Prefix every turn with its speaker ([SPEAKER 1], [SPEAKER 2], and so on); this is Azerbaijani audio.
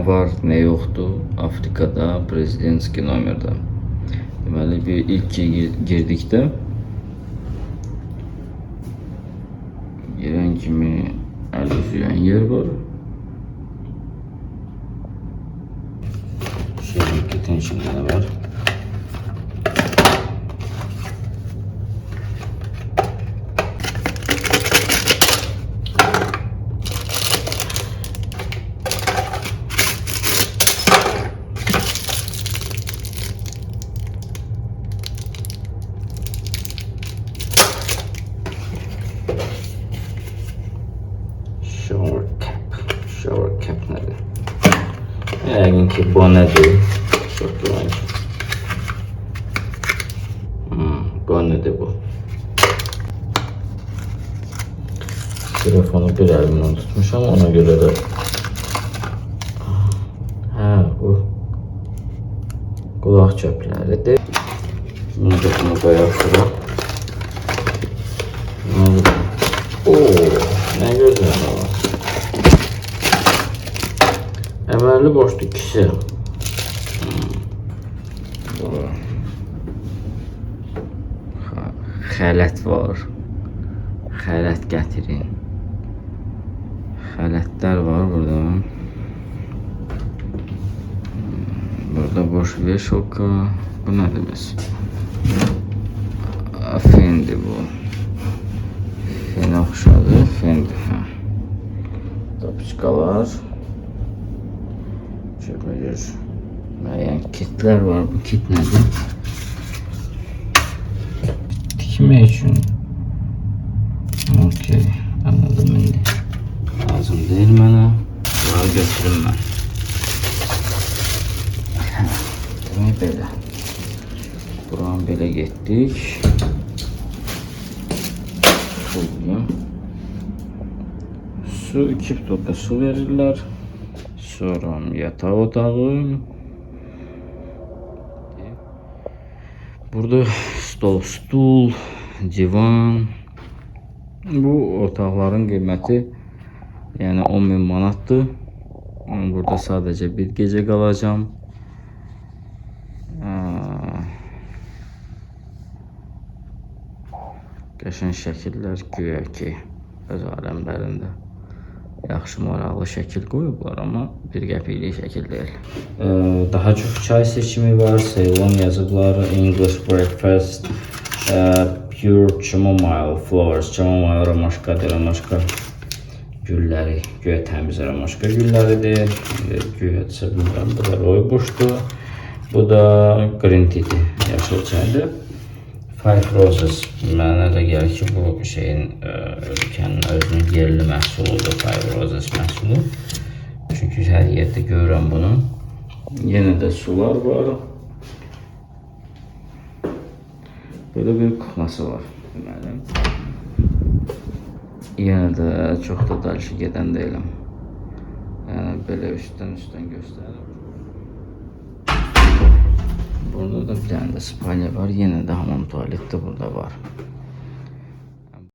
[SPEAKER 1] var, nə yoxdur Afrikada prezidentski nomerdə. Deməli bir ilk girdikdə girən kimi əl üzüyən yer var. Şehirdeki tensionları var. Shower cap nədir? Yəqin ki, bu nədir? Çox güman ki. Bu nədir bu? Telefonu bir əlimdən tutmuşam, ona görə də. Bu qulaq çöpləridir. Bunu da bunu qoyaq şura. Nə gözəl var. Əməlli boşdur ikisi. Xələt var. Xələt gətirin. Xələtlər var burada. Burada boş veşoka. Bu nədir biz? Fendi bu. Fenə oxşadı. Fendi. Tapıçqalar. Şöyle müəyyən kitlər var. Bu kit nədir? Tikmək üçün. Okey, anladım indi. Lazım deyil mənə. Bunları götürüm mən. Demək belə. Buranı belə getdik. Su, 2 butulka su verirlər. Sonra yataq otağı. Burada stol, divan. Bu otaqların qiyməti yəni 10.000 manatdır. Burada sadəcə bir gecə qalacağım. Qəşəng şəkillər güya ki öz aləmlərində. Yaxşı maraqlı şəkil qoyublar, amma bir qəpiklik şəkil deyil. Daha çox çay seçimi var. Ceylon yazıblar. English breakfast. Pure chamomile flowers. Chamomile romaşkadır. Romaşka gülləri. Güya təmiz romaşka gülləridir. Güyədirsə bilmirəm. Bu da rooibuşdur. Bu da green tea'dir. Yaşıl çaydır. Five Roses. Mənə də gəlir ki, bu şeyin ölkənin özünün yerli məhsuludur. Five Roses məhsulu. Çünki hər yerdə görürəm bunu. Yenə də sular var. Böyle bir kuxnası var. Deməli. Yenə də çox da dalşı gedən deyiləm. Yəni belə üstdən göstərir. Burada da bir tane de spalya var. Yine de hamam tuvaleti burada var.